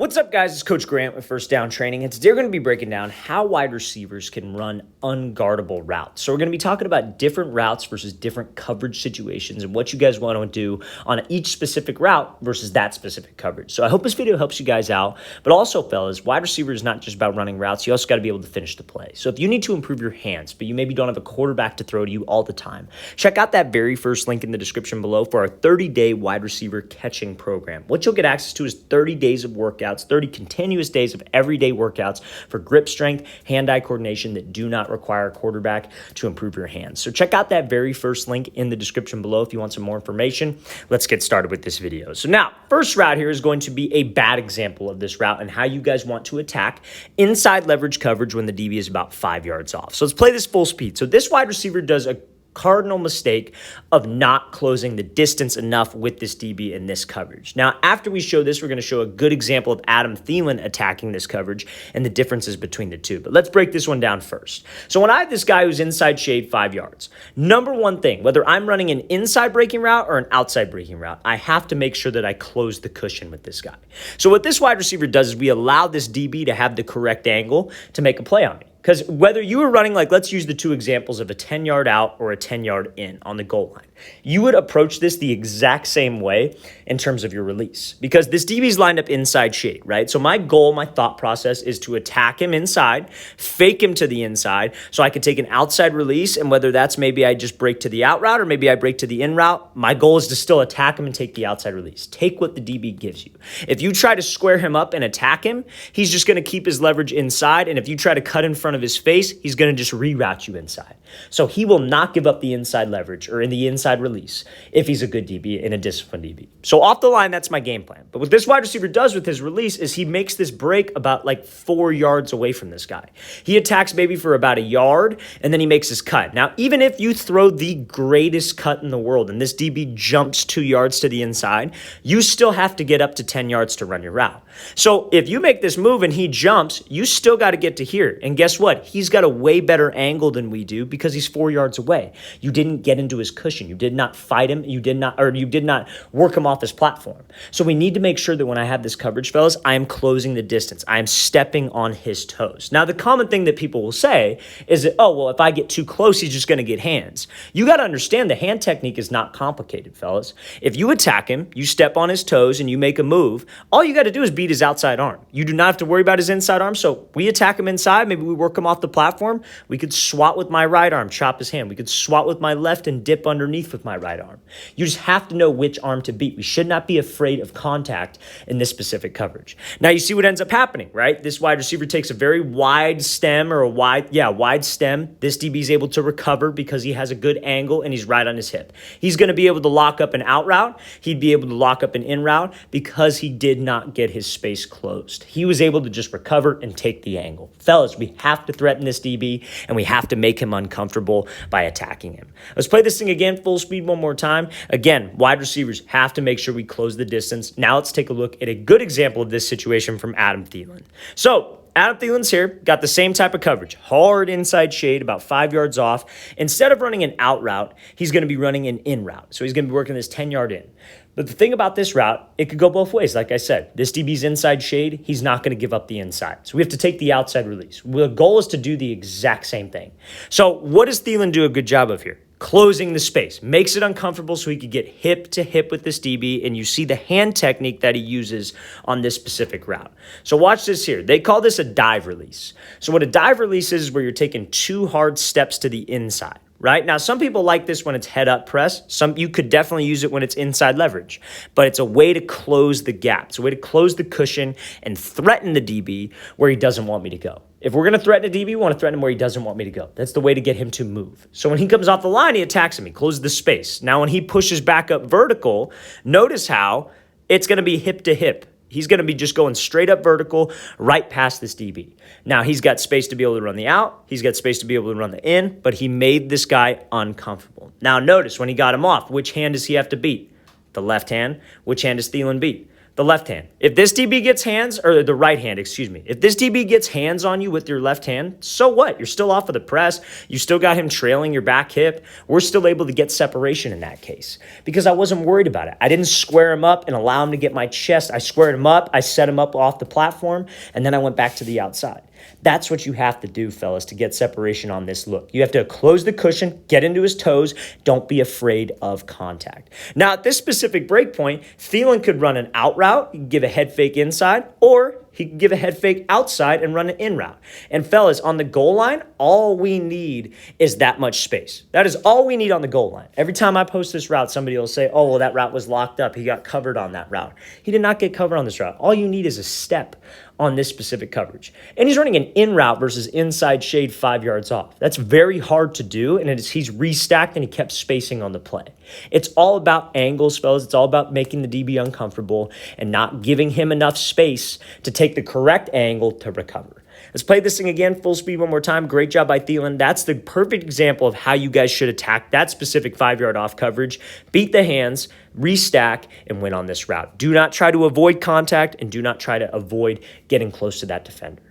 What's up, guys? It's Coach Grant with First Down Training, and today we're going to be breaking down how wide receivers can run unguardable routes. So we're going to be talking about different routes versus different coverage situations and what you guys want to do on each specific route versus that specific coverage. So I hope this video helps you guys out, but also, fellas, wide receiver is not just about running routes. You also got to be able to finish the play. So if you need to improve your hands, but you maybe don't have a quarterback to throw to you all the time, check out that very first link in the description below for our 30-day wide receiver catching program. What you'll get access to is 30 days of workouts, 30 continuous days of everyday workouts for grip strength, hand-eye coordination that do not require a quarterback to improve your hands. So check out that very first link in the description below if you want some more information. Let's get started with this video. So now, first route here is going to be a bad example of this route and how you guys want to attack inside leverage coverage when the DB is about 5 yards off. So let's play this full speed. So this wide receiver does a cardinal mistake of not closing the distance enough with this DB in this coverage. Now, after we show this, we're going to show a good example of Adam Thielen attacking this coverage and the differences between the two. But let's break this one down first. So when I have this guy who's inside shade 5 yards, number one thing, whether I'm running an inside breaking route or an outside breaking route, I have to make sure that I close the cushion with this guy. So what this wide receiver does is we allow this DB to have the correct angle to make a play on me. Because whether you were running, like, let's use the two examples of a 10-yard out or a 10-yard in on the goal line, you would approach this the exact same way in terms of your release. Because this DB's lined up inside shade, right? So my goal, my thought process is to attack him inside, fake him to the inside, so I could take an outside release, and whether that's maybe I just break to the out route or maybe I break to the in route, my goal is to still attack him and take the outside release. Take what the DB gives you. If you try to square him up and attack him, he's just going to keep his leverage inside, and if you try to cut in front of his face, he's going to just reroute you inside. So he will not give up the inside leverage or in the inside release if he's a good DB and a disciplined DB. So off the line, that's my game plan. But what this wide receiver does with his release is he makes this break about like 4 yards away from this guy. He attacks maybe for about a yard, and then he makes his cut. Now, even if you throw the greatest cut in the world and this DB jumps 2 yards to the inside, you still have to get up to 10 yards to run your route. So if you make this move and he jumps, you still got to get to here. And guess what? He's got a way better angle than we do because he's 4 yards away. You didn't get into his cushion. You did not fight him. You did not work him off his platform. So we need to make sure that when I have this coverage, fellas, I am closing the distance. I am stepping on his toes. Now, the common thing that people will say is that, oh, well, if I get too close, he's just going to get hands. You got to understand the hand technique is not complicated, fellas. If you attack him, you step on his toes and you make a move, all you got to do is beat his outside arm. You do not have to worry about his inside arm. So we attack him inside. Maybe we work him off the platform. We could swat with my right arm, chop his hand. We could swat with my left and dip underneath with my right arm. You just have to know which arm to beat. We should not be afraid of contact in this specific coverage. Now, you see what ends up happening, right? This wide receiver takes a very wide stem or wide stem. This DB is able to recover because he has a good angle and he's right on his hip. He's going to be able to lock up an out route. He'd be able to lock up an in route because he did not get his space closed. He was able to just recover and take the angle. Fellas, we have to threaten this DB and we have to make him uncomfortable by attacking him. Let's play this thing again, full speed one more time. Again, wide receivers have to make sure we close the distance. Now let's take a look at a good example of this situation from Adam Thielen. So Adam Thielen's here, got the same type of coverage, hard inside shade, about 5 yards off. Instead of running an out route, he's going to be running an in route. So he's going to be working this 10-yard in. But the thing about this route, it could go both ways. Like I said, this DB's inside shade, he's not going to give up the inside. So we have to take the outside release. The goal is to do the exact same thing. So what does Thielen do a good job of here? Closing the space, makes it uncomfortable so he could get hip to hip with this DB, and you see the hand technique that he uses on this specific route. So watch this here. They call this a dive release. So what a dive release is where you're taking 2 hard steps to the inside. Right? Now, some people like this when it's head-up press. You could definitely use it when it's inside leverage. But it's a way to close the gap. It's a way to close the cushion and threaten the DB where he doesn't want me to go. If we're going to threaten a DB, we want to threaten him where he doesn't want me to go. That's the way to get him to move. So when he comes off the line, he attacks him. He closes the space. Now, when he pushes back up vertical, notice how it's going to be hip to hip. He's going to be just going straight up vertical right past this DB. Now, he's got space to be able to run the out. He's got space to be able to run the in, but he made this guy uncomfortable. Now, notice when he got him off, which hand does he have to beat? The left hand. Which hand does Thielen beat? The left hand. If this DB gets hands, or the right hand, excuse me. If this DB gets hands on you with your left hand, so what? You're still off of the press. You still got him trailing your back hip. We're still able to get separation in that case because I wasn't worried about it. I didn't square him up and allow him to get my chest. I squared him up. I set him up off the platform, and then I went back to the outside. That's what you have to do, fellas, to get separation on this look. You have to close the cushion, get into his toes. Don't be afraid of contact. Now, at this specific break point, Thielen could run an out route, he could give a head fake inside, or he could give a head fake outside and run an in route. And fellas, on the goal line, all we need is that much space. That is all we need on the goal line. Every time I post this route, somebody will say, oh, well, that route was locked up. He got covered on that route. He did not get covered on this route. All you need is a step on this specific coverage. And he's running an in route versus inside shade 5 yards off. That's very hard to do, and he's restacked and he kept spacing on the play. It's all about angles, fellas. It's all about making the DB uncomfortable and not giving him enough space to take the correct angle to recover. Let's play this thing again, full speed one more time. Great job by Thielen. That's the perfect example of how you guys should attack that specific 5 yard off coverage. Beat the hands, restack, and win on this route. Do not try to avoid contact and do not try to avoid getting close to that defender.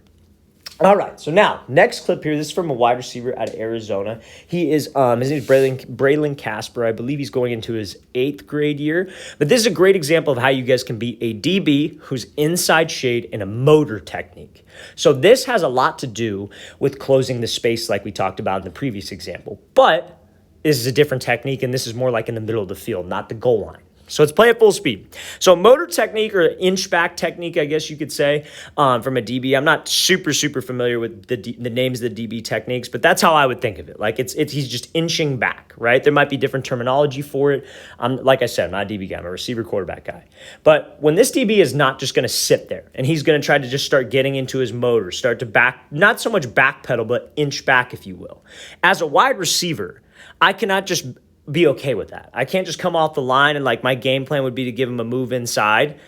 All right, so now, next clip here. This is from a wide receiver out of Arizona. He is, his name is Braylon Casper. I believe he's going into his 8th grade year. But this is a great example of how you guys can beat a DB who's inside shade in a motor technique. So this has a lot to do with closing the space like we talked about in the previous example. But this is a different technique, and this is more like in the middle of the field, not the goal line. So let's play at full speed. So motor technique, or inch back technique, I guess you could say, from a DB. I'm not super familiar with the names of the DB techniques, but that's how I would think of it. Like he's just inching back, right? There might be different terminology for it. Like I said, I'm not a DB guy. I'm a receiver quarterback guy. But when this DB is not just going to sit there and he's going to try to just start getting into his motor, start to back, not so much backpedal, but inch back, if you will. As a wide receiver, I cannot just be okay with that. I can't just come off the line and like my game plan would be to give him a move inside.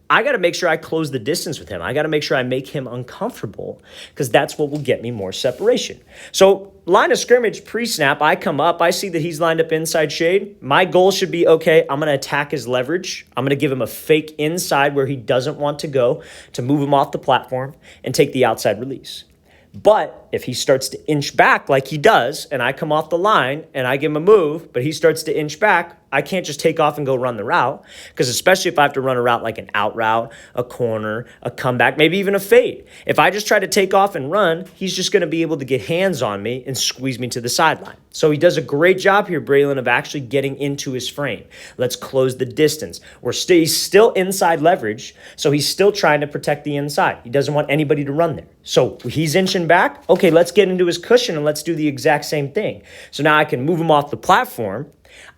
I got to make sure I close the distance with him. I got to make sure I make him uncomfortable because that's what will get me more separation. So line of scrimmage pre-snap, I come up, I see that he's lined up inside shade. My goal should be, okay, I'm going to attack his leverage. I'm going to give him a fake inside where he doesn't want to go to move him off the platform and take the outside release. But if he starts to inch back like he does, and I come off the line and I give him a move, but he starts to inch back, I can't just take off and go run the route, because especially if I have to run a route like an out route, a corner, a comeback, maybe even a fade. If I just try to take off and run, he's just going to be able to get hands on me and squeeze me to the sideline. So he does a great job here, Braylon, of actually getting into his frame. Let's close the distance. He's still inside leverage, so he's still trying to protect the inside. He doesn't want anybody to run there. So he's inching back. Okay, let's get into his cushion and let's do the exact same thing. So now I can move him off the platform.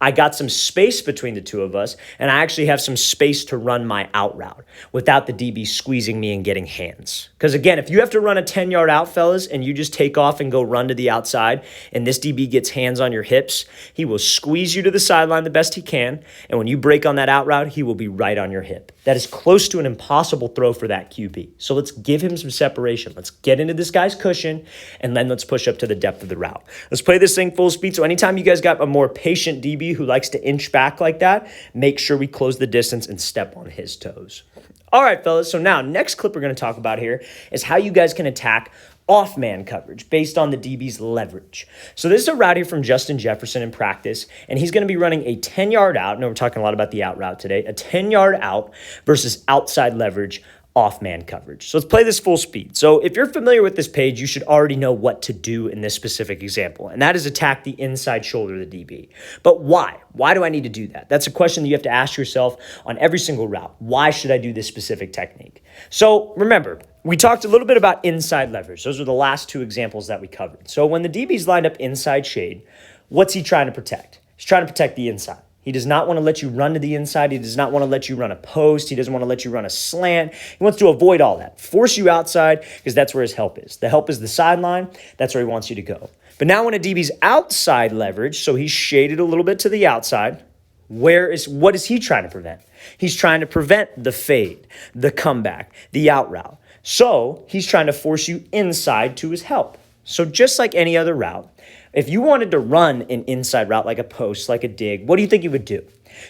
I got some space between the two of us, and I actually have some space to run my out route without the DB squeezing me and getting hands. Because again, if you have to run a 10-yard out, fellas, and you just take off and go run to the outside, and this DB gets hands on your hips, he will squeeze you to the sideline the best he can, and when you break on that out route, he will be right on your hip. That is close to an impossible throw for that QB. So let's give him some separation. Let's get into this guy's cushion, and then let's push up to the depth of the route. Let's play this thing full speed. So anytime you guys got a more patient DB who likes to inch back like that, make sure we close the distance and step on his toes. All right, fellas. So now, next clip we're going to talk about here is how you guys can attack off-man coverage based on the DB's leverage. So this is a route here from Justin Jefferson in practice, and he's going to be running a 10-yard out. No, we're talking a lot about the out route today. A 10-yard out versus outside leverage off-man coverage. So let's play this full speed. So if you're familiar with this page, you should already know what to do in this specific example, and that is attack the inside shoulder of the DB. But why? Why do I need to do that? That's a question that you have to ask yourself on every single route. Why should I do this specific technique? So remember, we talked a little bit about inside leverage. Those are the last two examples that we covered. So when the DB's lined up inside shade, what's he trying to protect? He's trying to protect the inside. He does not want to let you run to the inside. He does not want to let you run a post. He doesn't want to let you run a slant. He wants to avoid all that. Force you outside because that's where his help is. The help is the sideline. That's where he wants you to go. But now when a DB's outside leverage, so he's shaded a little bit to the outside, what is he trying to prevent? He's trying to prevent the fade, the comeback, the out route. So he's trying to force you inside to his help. So just like any other route, if you wanted to run an inside route like a post, like a dig, what do you think you would do?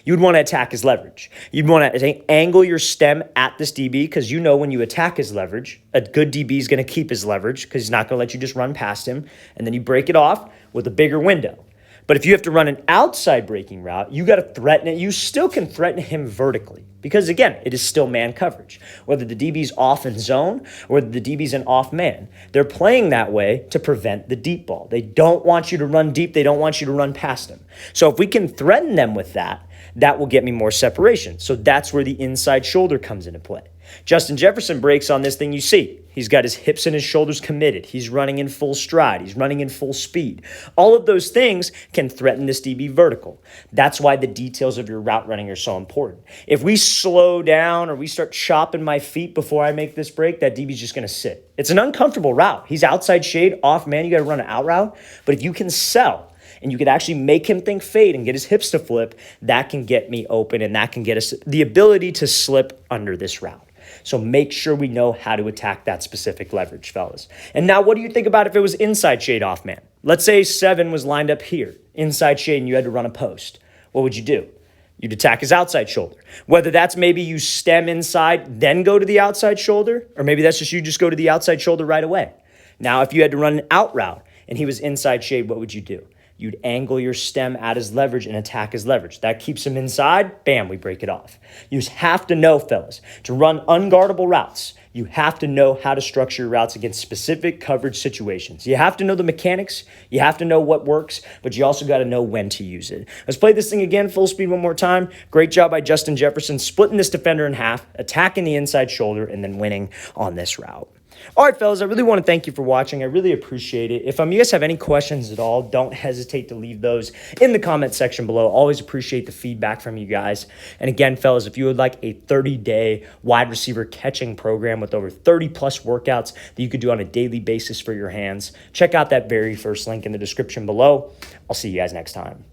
You would want to attack his leverage. You'd want to angle your stem at this DB because you know when you attack his leverage, a good DB is going to keep his leverage because he's not going to let you just run past him. And then you break it off with a bigger window. But if you have to run an outside breaking route, you got to threaten it. You still can threaten him vertically because, again, it is still man coverage. Whether the DB's off in zone or whether the DB's in off man, they're playing that way to prevent the deep ball. They don't want you to run deep. They don't want you to run past them. So if we can threaten them with that, that will get me more separation. So that's where the inside shoulder comes into play. Justin Jefferson breaks on this thing you see. He's got his hips and his shoulders committed. He's running in full stride. He's running in full speed. All of those things can threaten this DB vertical. That's why the details of your route running are so important. If we slow down or we start chopping my feet before I make this break, that DB's just going to sit. It's an uncomfortable route. He's outside shade, off man. You got to run an out route. But if you can sell and you could actually make him think fade and get his hips to flip, that can get me open and that can get us the ability to slip under this route. So make sure we know how to attack that specific leverage, fellas. And now what do you think about if it was inside shade off man? Let's say 7 was lined up here, inside shade, and you had to run a post. What would you do? You'd attack his outside shoulder. Whether that's maybe you stem inside, then go to the outside shoulder, or maybe that's just you just go to the outside shoulder right away. Now, if you had to run an out route and he was inside shade, what would you do? You'd angle your stem at his leverage and attack his leverage. That keeps him inside. Bam, we break it off. You have to know, fellas, to run unguardable routes, you have to know how to structure your routes against specific coverage situations. You have to know the mechanics. You have to know what works, but you also got to know when to use it. Let's play this thing again, full speed one more time. Great job by Justin Jefferson, splitting this defender in half, attacking the inside shoulder, and then winning on this route. All right, fellas, I really want to thank you for watching. I really appreciate it. If you guys have any questions at all, don't hesitate to leave those in the comment section below. Always appreciate the feedback from you guys. And again, fellas, if you would like a 30-day wide receiver catching program with over 30-plus workouts that you could do on a daily basis for your hands, check out that very first link in the description below. I'll see you guys next time.